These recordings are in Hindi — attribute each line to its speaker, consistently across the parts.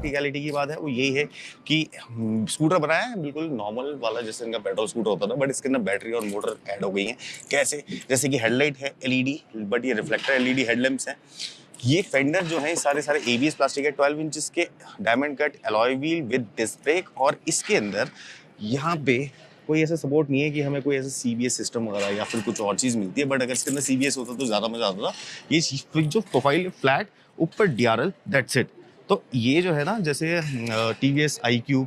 Speaker 1: प्रैक्टिकलिटी की बात है वो यही है कि स्कूटर बनाया है बिल्कुल नॉर्मल वाला जैसे इनका पेट्रोल स्कूटर होता था, बट इसके अंदर बैटरी और मोटर ऐड हो गई है। कैसे? जैसे कि हेडलाइट है एलईडी, बट ये रिफ्लेक्टर एलईडी हेडलैम्प्स हैं। ये फेंडर जो है सारे एबीएस प्लास्टिक है, 12 इंचेस के diamond cut alloy wheel with disc brake, और इसके अंदर यहाँ पे कोई ऐसा सपोर्ट नहीं है कि हमें कोई ऐसा सीबीएस सिस्टम वगैरह या फिर कुछ और चीज़ मिलती है, बट अगर इसके अंदर सीबीएस होता तो ज़्यादा मज़ा आता था। ये जो प्रोफाइल फ्लैट ऊपर डीआरएल, दैट्स इट। तो ये जो है ना, जैसे टीवीएस iQ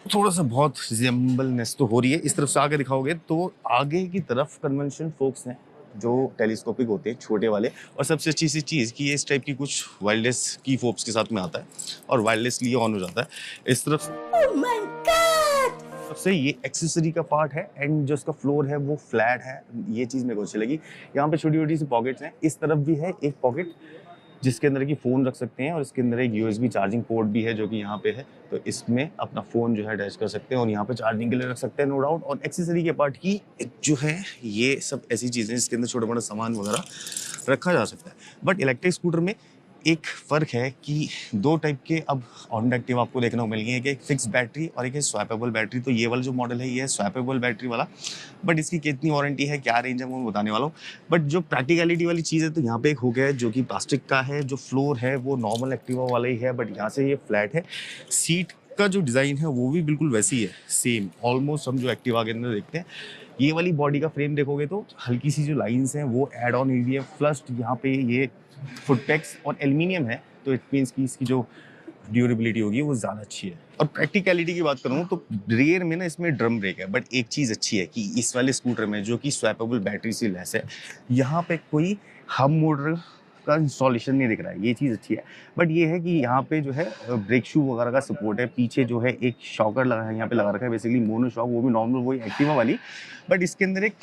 Speaker 1: थोड़ा सा बहुत रिजेंबलनेस तो हो रही है। इस तरफ से आगे दिखाओगे तो आगे की तरफ कन्वेंशन फोक्स हैं जो टेलीस्कोपिक होते हैं, छोटे वाले। और सबसे अच्छी सी चीज़ कि ये इस टाइप की कुछ वायरलेस की फोक्स के साथ में आता है और वायरलेसली ऑन हो जाता है। इस तरफ सबसे ये एक्सेसरी का पार्ट है, एंड जो इसका फ्लोर है वो फ्लैट है। ये चीज़ मेरे को अच्छी लगी। यहाँ पे छोटी छोटी सी पॉकेट्स हैं। इस तरफ भी है एक पॉकेट जिसके अंदर की फ़ोन रख सकते हैं, और इसके अंदर एक यूएसबी चार्जिंग पोर्ट भी है जो कि यहाँ पे है। तो इसमें अपना फ़ोन जो है अटैच कर सकते हैं और यहाँ पे चार्जिंग के लिए रख सकते हैं, नो डाउट। और एक्सेसरी के पार्ट की जो है ये सब ऐसी चीज़ें जिसके अंदर छोटा मोटा सामान वगैरह रखा जा सकता है। बट इलेक्ट्रिक स्कूटर में एक फ़र्क है कि दो टाइप के अब होंडा एक्टिवा आपको देखने को मिलेंगे, एक फिक्स बैटरी और एक है स्वैपेबल बैटरी। तो ये वाला जो मॉडल है ये है स्वैपेबल बैटरी वाला, बट इसकी कितनी वारंटी है, क्या रेंज है, वो मैं बताने वाला हूँ। बट जो प्रैक्टिकलिटी वाली चीज़ है तो यहाँ पे एक हो गया है जो कि प्लास्टिक का है। जो फ्लोर है वो नॉर्मल एक्टिवा वाला ही है, बट यहाँ से ये फ्लैट है। सीट का जो डिज़ाइन है वो भी बिल्कुल वैसी है, सेम ऑलमोस्ट हम जो एक्टिवा के अंदर देखते हैं। ये वाली बॉडी का फ्रेम देखोगे तो हल्की सी जो लाइंस हैं वो एड ऑन हुई है। प्लस यहाँ पे ये फुटपेक्स और एल्यूमिनियम है, तो इट मीन्स कि इसकी जो ड्यूरेबिलिटी होगी वो ज़्यादा अच्छी है। और प्रैक्टिकलिटी की बात करूँ तो रेयर में ना इसमें ड्रम ब्रेक है, बट एक चीज़ अच्छी है कि इस वाले स्कूटर में जो कि स्वैपेबल बैटरी से लैस है, यहाँ पे कोई हब मोटर का इंस्टॉलेशन नहीं दिख रहा है। ये चीज़ अच्छी है। बट ये है कि यहाँ पे जो है ब्रेक शू वगैरह का सपोर्ट है। पीछे जो है एक शॉकर लगा है, यहाँ पे लगा रखा है बेसिकली मोनो शॉक, वो भी नॉर्मल वही एक्टिवा वाली। बट इसके अंदर एक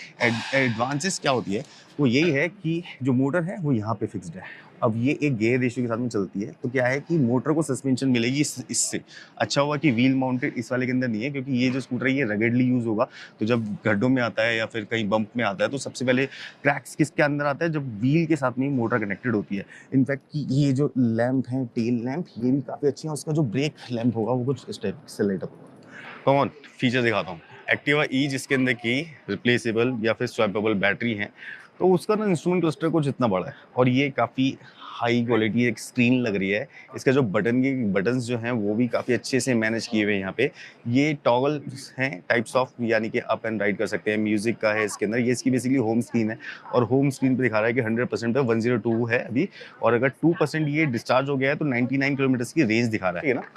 Speaker 1: एडवांसेस क्या होती है वो यही है कि जो मोटर है वो यहाँ पे फिक्स्ड है। अब ये एक गियर रेशियो के साथ में चलती है, तो क्या है कि मोटर को सस्पेंशन मिलेगी इससे। अच्छा हुआ कि व्हील माउंटेड इस वाले के अंदर नहीं है, क्योंकि ये जो स्कूटर है ये रगेडली यूज़ होगा। तो जब गड्ढों में आता है या फिर कहीं बम्प में आता है तो सबसे पहले क्रैक्स किसके अंदर आता है, जब व्हील के साथ में मोटर कनेक्टेड होती है। इनफैक्ट कि ये जो लैंप है, टेल लैंप, ये भी काफ़ी अच्छी है। उसका जो ब्रेक लैंप होगा वो कुछ इस टाइप से लाइट अप होगा। कॉमन फीचर दिखाता हूँ। एक्टिवा ई जिसके अंदर की रिप्लेसेबल या फिर स्वैपेबल बैटरी है, तो उसका ना इंस्ट्रूमेंट क्लस्टर कुछ इतना बड़ा है, और ये काफ़ी हाई क्वालिटी एक स्क्रीन लग रही है। इसका जो बटन्स जो हैं वो भी काफ़ी अच्छे से मैनेज किए हुए हैं। यहाँ पे ये टॉगल्स हैं टाइप्स ऑफ, यानी कि अप एंड राइट कर सकते हैं। म्यूजिक का है इसके अंदर। ये इसकी बेसिकली होम स्क्रीन है, और होम स्क्रीन पे दिखा रहा है कि 100% पे 102 है अभी, और अगर 2% ये डिस्चार्ज हो गया है तो 99 किलोमीटर की रेंज दिखा रहा है ना।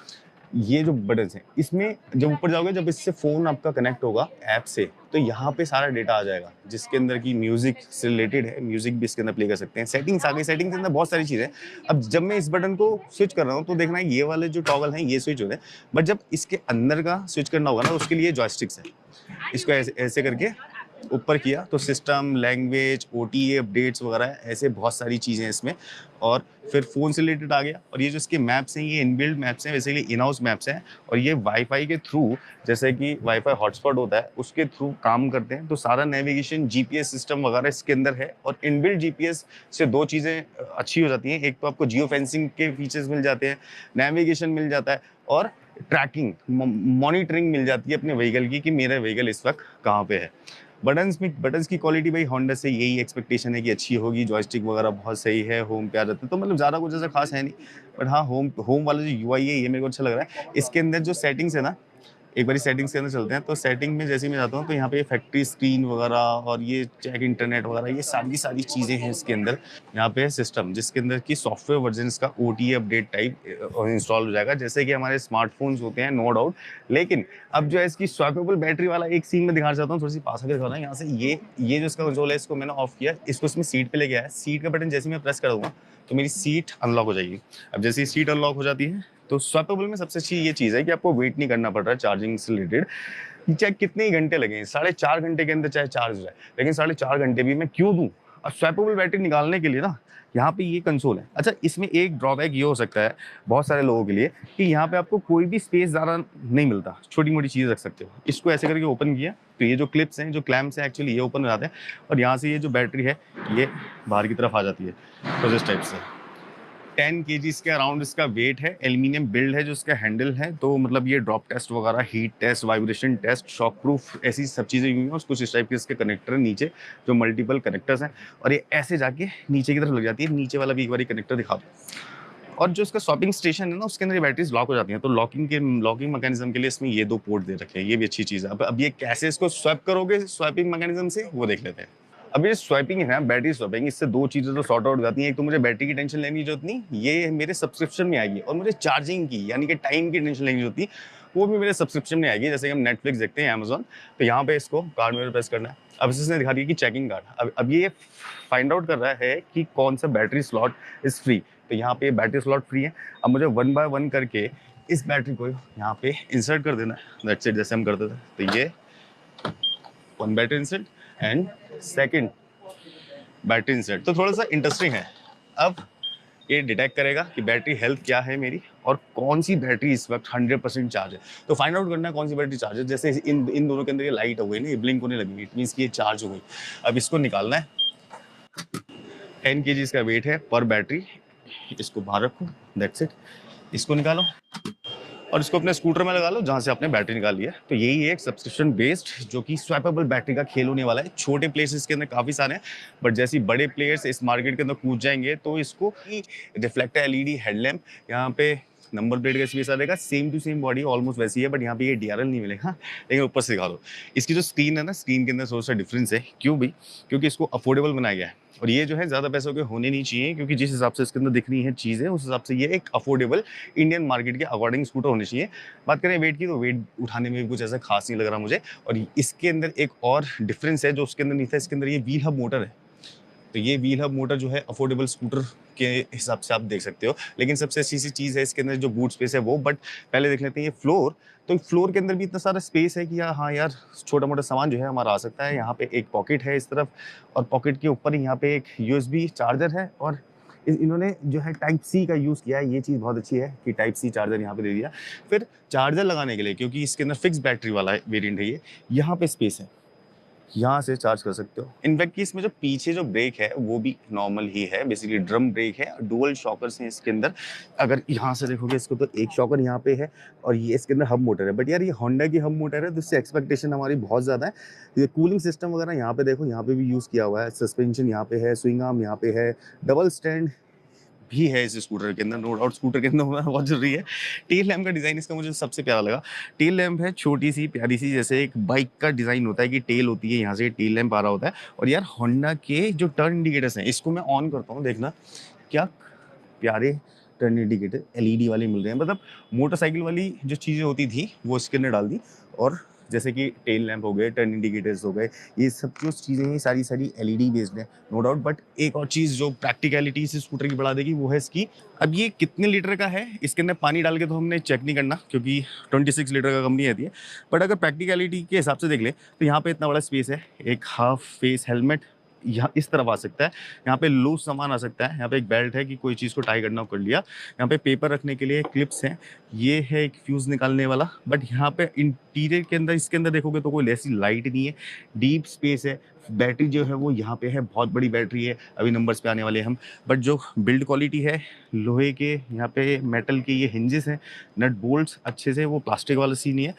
Speaker 1: ये जो बटन्स हैं इसमें जब ऊपर जाओगे, जब इससे फ़ोन आपका कनेक्ट होगा ऐप से, तो यहाँ पे सारा डेटा आ जाएगा जिसके अंदर की म्यूजिक से रिलेटेड है। म्यूजिक भी इसके अंदर प्ले कर सकते हैं। सेटिंग्स आ गई, सेटिंग्स के अंदर बहुत सारी चीज़ें। अब जब मैं इस बटन को स्विच कर रहा हूँ तो देखना ये वाले जो टॉगल हैं ये स्विच हो रहे हैं, बट जब इसके अंदर का स्विच करना होगा ना, उसके लिए जॉयस्टिक्स है। इसको ऐसे करके ऊपर किया तो सिस्टम, लैंग्वेज, ओटीए अपडेट्स वगैरह ऐसे बहुत सारी चीज़ें हैं इसमें। और फिर फ़ोन से रिलेटेड आ गया। और ये जो इसके मैप्स हैं ये इनबिल्ट मैप्स हैं, बेसिकली इन हाउस मैप्स हैं, और ये वाईफाई के थ्रू, जैसे कि वाईफाई हॉटस्पॉट होता है उसके थ्रू काम करते हैं। तो सारा नेविगेशन, जीपीएस सिस्टम वगैरह इसके अंदर है। और इनबिल्ट जीपीएस से दो चीज़ें अच्छी हो जाती हैं। एक तो आपको जियो फेंसिंग के फीचर्स मिल जाते हैं, नेविगेशन मिल जाता है, और ट्रैकिंग, मॉनिटरिंग मिल जाती है अपने व्हीकल की कि मेरा व्हीकल इस वक्त कहाँ पे है। बटन्स की क्वालिटी भाई होंडा से यही एक्सपेक्टेशन है कि अच्छी होगी। जॉयस्टिक वगैरह बहुत सही है, होम पे आ जाता है तो मतलब ज़्यादा कुछ ऐसा खास है नहीं। बट हाँ, होम वाला जो यूआई है ये मेरे को अच्छा लग रहा है। इसके अंदर जो सेटिंग्स है ना, एक बारी सेटिंग्स के अंदर चलते हैं। तो सेटिंग में जैसे ही मैं जाता हूँ तो यहाँ पे फैक्ट्री स्क्रीन वगैरह और ये चेक इंटरनेट वगैरह, ये सारी चीज़ें हैं इसके अंदर। यहाँ पे है सिस्टम जिसके अंदर की सॉफ्टवेयर वर्जन का ओटीए अपडेट टाइप इंस्टॉल हो जाएगा, जैसे कि हमारे स्मार्टफोन्स होते हैं, नो डाउट। लेकिन अब जो है इसकी स्वैपेबल बैटरी वाला एक सीन में दिखाना चाहता हूँ, थोड़ी सी पास आके दिखाना है। यहाँ से ये जो इसका कंट्रोल है इसको मैंने ऑफ किया, इसको इसमें सीट पे ले गया है। सीट का बटन जैसे मैं प्रेस कर दूंगा तो मेरी सीट अनलॉक हो जाएगी। अब जैसे ही सीट अनलॉक हो जाती है तो स्वैपेबल में सबसे अच्छी ये चीज़ है कि आपको वेट नहीं करना पड़ रहा है चार्जिंग से रिलेटेड। चाहे कितने ही घंटे लगे, 4.5 घंटे के अंदर चाहे चार्ज हो जाए, लेकिन 4.5 घंटे भी मैं क्यों दूं। और स्वैपेबल बैटरी निकालने के लिए ना यहाँ पे ये कंसोल है। अच्छा, इसमें एक ड्रॉबैक ये हो सकता है बहुत सारे लोगों के लिए कि यहाँ पे आपको कोई भी स्पेस ज़्यादा नहीं मिलता, छोटी मोटी चीज़ रख सकते हो। इसको ऐसे करके ओपन किया तो ये जो क्लिप्स हैं, जो क्लैम्प्स हैं, एक्चुअली ये ओपन हो जाते हैं, और यहाँ से ये जो बैटरी है ये बाहर की तरफ आ जाती है, तो इस टाइप से। 10 kg के अराउंड इसका वेट है। एल्यूमिनियम बिल्ड है जो इसका हैंडल है, तो मतलब ये ड्रॉप टेस्ट वगैरह, heat test, vibration test, shock proof, ऐसी सब चीज़ें हुई हैं। और कुछ इस टाइप के इसके कनेक्टर है नीचे, जो मल्टीपल कनेक्टर्स हैं, और ये ऐसे जाके नीचे की तरफ लग जाती है। नीचे वाला भी एक बार कनेक्टर दिखा दो। और जो इसका स्वैपिंग स्टेशन है ना, उसके अंदर ये बैटरीज लॉक हो जाती हैं, तो लॉकिंग मैकेनिज्म के लिए इसमें ये 2 पोर्ट दे रखे हैं। ये भी अच्छी चीज़ है। अब ये कैसे इसको स्वैप करोगे स्वैपिंग मैकेनिज्म से, वो देख लेते हैं। अब ये स्वैपिंग है, बैटरी स्वैपिंग, इससे 2 चीज़ें तो सॉर्ट आउट हो जाती हैं। एक तो मुझे बैटरी की टेंशन लेने की जरूरत नहीं, ये मेरे सब्सक्रिप्शन में आएगी। और मुझे चार्जिंग की यानी कि टाइम की टेंशन लेनी होती है, वो भी मेरे सब्सक्रिप्शन में आएगी। जैसे कि हम नेटफ्लिक्स देखते हैं, अमेजोन, तो यहाँ पे इसको कार्ड में प्रेस करना है। अब इसने दिखा दिया कि चेकिंग कार्ड। अब ये फाइंड आउट कर रहा है कि कौन सा बैटरी स्लॉट इज फ्री, तो यहाँ पे बैटरी स्लॉट फ्री है। अब मुझे 1 बाय 1 करके इस बैटरी को यहाँ पे इंसर्ट कर देना है। दैट्स इट, जैसे हम करते थे। तो ये 1 battery insert and second battery insert. तो थोड़ा सा इंटरेस्टिंग है। अब ये डिटेक्ट करेगा कि बैटरी हेल्थ क्या है मेरी, और कौन सी बैटरी इस वक्त 100% चार्ज है। तो फाइंड आउट करना है कौन सी बैटरी चार्ज है। जैसे इन दोनों के अंदर ये लाइट हो गई ना, ये ब्लिंक होने लगी, इट मीन्स कि ये चार्ज हो गई। अब इसको निकालना है। 10 kg इसका वेट है पर बैटरी। इसको बाहर रखो, दैट्स इट। इसको निकालो और इसको अपने स्कूटर में लगा लो जहाँ से आपने बैटरी निकाली है। तो यही है एक सब्सक्रिप्शन बेस्ड जो कि स्वैपेबल बैटरी का खेल होने वाला है। छोटे प्लेयर्स के अंदर काफ़ी सारे हैं, बट जैसे बड़े प्लेयर्स इस मार्केट के अंदर कूद जाएंगे तो इसको रिफ्लेक्टर एलईडी हेडलैम्प, यहाँ पे नंबर प्लेट का स्पेस आ जाएगा, same to same body almost वैसी है, बट यहाँ पे ये डीआरएल नहीं मिलेगा, लेकिन ऊपर से दिखा दो। इसकी जो स्क्रीन है ना, स्क्रीन के अंदर थोड़ा सा डिफरेंस है। क्यों भी? क्योंकि इसको अफोर्डेबल बनाया गया है। और ये जो है ज़्यादा पैसों के होने नहीं चाहिए, क्योंकि जिस हिसाब से इसके अंदर दिख रही है चीज़ें, उस हिसाब से ये एक अफोर्डेबल इंडियन मार्केट के अकॉर्डिंग स्कूटर होनी चाहिए। बात करें वेट की, तो वेट उठाने में भी कुछ ऐसा खास नहीं लग रहा मुझे। और इसके अंदर एक और डिफरेंस है जो उसके अंदर नहीं था, इसके अंदर ये व्हील हब मोटर है। तो ये व्हील हब मोटर जो है अफोर्डेबल स्कूटर के हिसाब से आप देख सकते हो। लेकिन सबसे अच्छी सी चीज़ है इसके अंदर जो बूट स्पेस है वो। बट पहले देख लेते हैं ये फ्लोर। तो फ्लोर के अंदर भी इतना सारा स्पेस है कि हाँ यार, छोटा मोटा सामान जो है हमारा आ सकता है। यहाँ पे एक पॉकेट है इस तरफ, और पॉकेट के ऊपर यहाँ पे एक यूएसबी चार्जर है। और इन्होंने जो है टाइप सी का यूज़ किया है। ये चीज़ बहुत अच्छी है कि टाइप सी चार्जर यहाँ पे दे दिया। फिर चार्जर लगाने के लिए, क्योंकि इसके अंदर फिक्स बैटरी वाला वेरियंट है ये, यहाँ पे स्पेस है, यहाँ से चार्ज कर सकते हो। इनफैक्ट कि इसमें जो पीछे जो ब्रेक है वो भी नॉर्मल ही है, बेसिकली ड्रम ब्रेक है। डुअल शॉकर्स हैं इसके अंदर। अगर यहाँ से देखोगे इसको, तो एक शॉकर यहाँ पे है और ये इसके अंदर हब मोटर है। बट यार ये होंडा की हब मोटर है, तो इससे एक्सपेक्टेशन हमारी बहुत ज़्यादा है। ये कूलिंग सिस्टम वगैरह यहाँ पे देखो, यहाँ पे भी यूज़ किया हुआ है। सस्पेंशन यहाँ पे है, स्विंग आर्म यहाँ पे है, डबल स्टैंड भी है इस स्कूटर के अंदर। नो डाउट स्कूटर के अंदर होना बहुत जरूरी है। टेल लैम्प का डिज़ाइन इसका मुझे सबसे प्यारा लगा। टेल लैम्प है छोटी सी प्यारी सी, जैसे एक बाइक का डिज़ाइन होता है कि टेल होती है, यहाँ से टेल लैम्प आ रहा होता है। और यार होंडा के जो टर्न इंडिकेटर्स हैं, इसको मैं ऑन करता हूँ, देखना क्या प्यारे टर्न इंडिकेटर एलईडी वाले मिल रहे हैं। मतलब मोटरसाइकिल वाली जो चीज़ें होती थी वो इसके अंदर डाल दी। और जैसे कि टेल लैंप हो गए, टर्न इंडिकेटर्स हो गए, ये सब जो चीज़ें हैं सारी सारी एलईडी बेस्ड है, नो डाउट। बट एक और चीज़ जो प्रैक्टिकलिटी इस स्कूटर की बढ़ा देगी वो है इसकी। अब ये कितने लीटर का है, इसके अंदर पानी डाल के तो हमने चेक नहीं करना, क्योंकि 26 लीटर का कंपनी आती है। बट अगर प्रैक्टिकलिटी के हिसाब से देख ले तो यहाँ पे इतना बड़ा स्पेस है। एक हाफ फेस हेलमेट यहाँ इस तरफ आ सकता है, यहाँ पे लूज सामान आ सकता है, यहाँ पे एक बेल्ट है कि कोई चीज़ को टाई करना हो कर लिया, यहाँ पे पेपर रखने के लिए क्लिप्स हैं, ये है एक फ्यूज़ निकालने वाला। बट यहाँ पे इंटीरियर के अंदर, इसके अंदर देखोगे तो कोई ऐसी लाइट नहीं है, डीप स्पेस है। बैटरी जो है वो यहाँ पे है, बहुत बड़ी बैटरी है, अभी नंबर्स पे आने वाले हम। बट जो बिल्ड क्वालिटी है, लोहे के यहाँ पे मेटल के ये हिंजेस हैं, नट बोल्ट्स अच्छे से, वो प्लास्टिक वाला सीन नहीं है।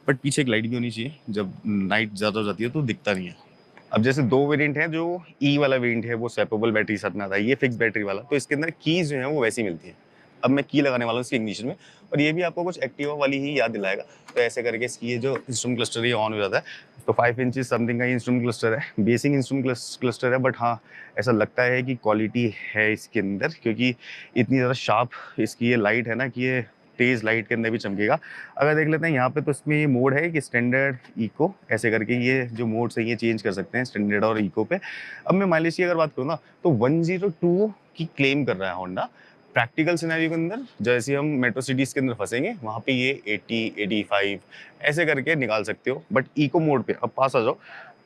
Speaker 1: बट पीछे एक लाइट भी होनी चाहिए, जब नाइट ज़्यादा हो जाती है तो दिखता नहीं है। अब जैसे 2 वेरिएंट हैं, जो ई वाला वेरिएंट है वो स्वैपेबल बैटरी साथ में आता है, ये फिक्स बैटरी वाला, तो इसके अंदर कीज जो है वो वैसी मिलती है। अब मैं की लगाने वाला हूँ इसकी इग्निशन में, और ये भी आपको कुछ एक्टिवा वाली ही याद दिलाएगा। तो ऐसे करके इसकी ये जो इंस्ट्रूमेंट क्लस्टर ये ऑन हो जाता है। तो 5 इंचेस समथिंग का ये इंस्ट्रूमेंट क्लस्टर है, बेसिक इंस्ट्रूमेंट क्लस्टर है। बट हाँ, ऐसा लगता है कि क्वालिटी है इसके अंदर, क्योंकि इतनी ज़्यादा शार्प इसकी ये लाइट है ना कि ये तेज़ लाइट के अंदर भी चमकेगा। अगर देख लेते हैं यहाँ पे, तो इसमें ये मोड है कि स्टैंडर्ड, इको, ऐसे करके ये जो मोड्स है ये चेंज कर सकते हैं स्टैंडर्ड और इको पे। अब मैं माइलेज की अगर बात करूँ ना, तो 102 की क्लेम कर रहा है होंडा। प्रैक्टिकल सिनेरियो के अंदर जैसे हम मेट्रो सिटीज़ के अंदर फंसेंगे, वहाँ पे ये 80, 85 ऐसे करके निकाल सकते हो। बट इको मोड पे अब पास आ जाओ,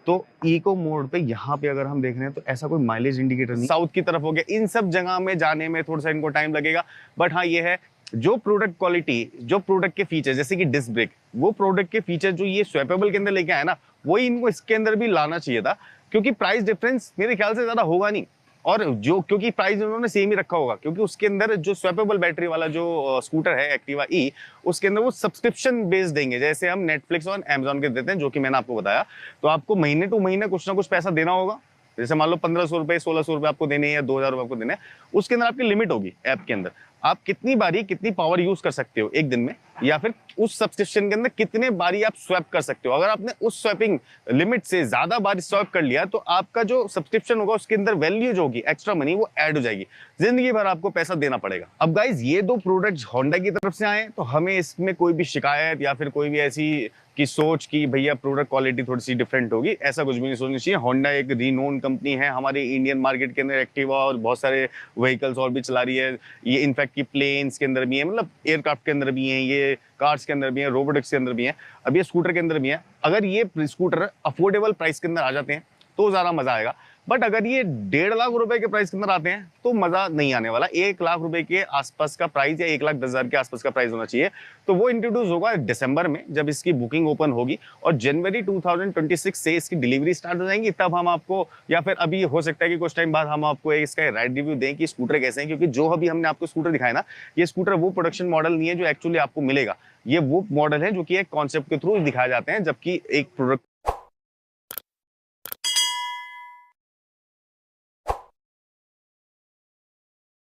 Speaker 1: तो इको मोड पे यहाँ पे अगर हम देख रहे हैं तो ऐसा कोई माइलेज इंडिकेटर नहीं। साउथ की तरफ हो गया, इन सब जगह में जाने में थोड़ा सा इनको टाइम लगेगा। बट हाँ, ये है जो प्रोडक्ट क्वालिटी, जो प्रोडक्ट के फीचर, जैसे कि डिस्क ब्रेक, वो प्रोडक्ट के फीचर जो ये स्वैपेबल के अंदर लेके आए ना, वही इनको इसके अंदर भी लाना चाहिए था। क्योंकि प्राइस डिफरेंस मेरे ख्याल से ज्यादा होगा नहीं। और जो क्योंकि प्राइस उन्होंने सेम ही रखा होगा, क्योंकि उसके अंदर जो स्वैपेबल बैटरी वाला जो स्कूटर है एक्टिवा ई, उसके अंदर वो सब्सक्रिप्शन बेस देंगे, जैसे हम नेटफ्लिक्स और अमेजॉन के देते हैं, जो कि मैंने आपको बताया। तो आपको महीने टू महीने कुछ ना कुछ पैसा देना होगा। जैसे मान लो 1500 रुपए 1600 रुपए आपको देने हैं या 2000 रुपए आपको देने हैं। उसके अंदर आपकी लिमिट होगी ऐप के अंदर, आप कितनी बारी कितनी पावर यूज कर सकते हो एक दिन में, या फिर उस सब्सक्रिप्शन के अंदर कितने बारी आप स्वैप कर सकते हो। अगर आपने उस स्वैपिंग लिमिट से ज्यादा बार स्वैप कर लिया तो आपका जो सब्सक्रिप्शन होगा उसके अंदर वैल्यू जो होगी एक्स्ट्रा मनी वो ऐड हो जाएगी, जिंदगी भर आपको पैसा देना पड़ेगा। अब गाइज ये दो प्रोडक्ट्स होंडा की तरफ से आए, तो हमें इसमें कोई भी शिकायत या फिर कोई भी ऐसी की सोच की भैया प्रोडक्ट क्वालिटी थोड़ी सी डिफरेंट होगी, ऐसा कुछ भी नहीं सोचना चाहिए। होंडा एक रीनोन कंपनी है हमारे इंडियन मार्केट के अंदर, एक्टिवा और बहुत सारे व्हीकल्स और भी चला रही है। ये इनफैक्ट की प्लेन्स के अंदर भी है, मतलब एयरक्राफ्ट के अंदर भी है, ये कार्स के अंदर भी है, रोबोटिक्स के अंदर भी है, अब ये स्कूटर के अंदर भी है। अगर ये स्कूटर अफोर्डेबल प्राइस के अंदर आ जाते हैं तो ज्यादा मजा आएगा, बट अगर ये 1.5 लाख रुपए के प्राइस के अंदर आते हैं तो मजा नहीं आने वाला। 1 लाख रुपए के आसपास का प्राइस या 1,10,000 के आसपास का प्राइस होना चाहिए। तो वो इंट्रोड्यूस होगा दिसंबर में, जब इसकी बुकिंग ओपन होगी, और जनवरी 2026 से इसकी डिलीवरी स्टार्ट हो जाएंगी। तब हम आपको, या फिर अभी हो सकता है कि कुछ टाइम बाद हम आपको इसका राइड रिव्यू दें कि स्कूटर कैसे हैं, क्योंकि जो अभी हमने आपको स्कूटर दिखाया ना, ये स्कूटर वो प्रोडक्शन मॉडल नहीं है जो एक्चुअली आपको मिलेगा। ये वो मॉडल है जो कि एक कॉन्सेप्ट के थ्रू दिखाए जाते हैं, जबकि एक प्रोडक्ट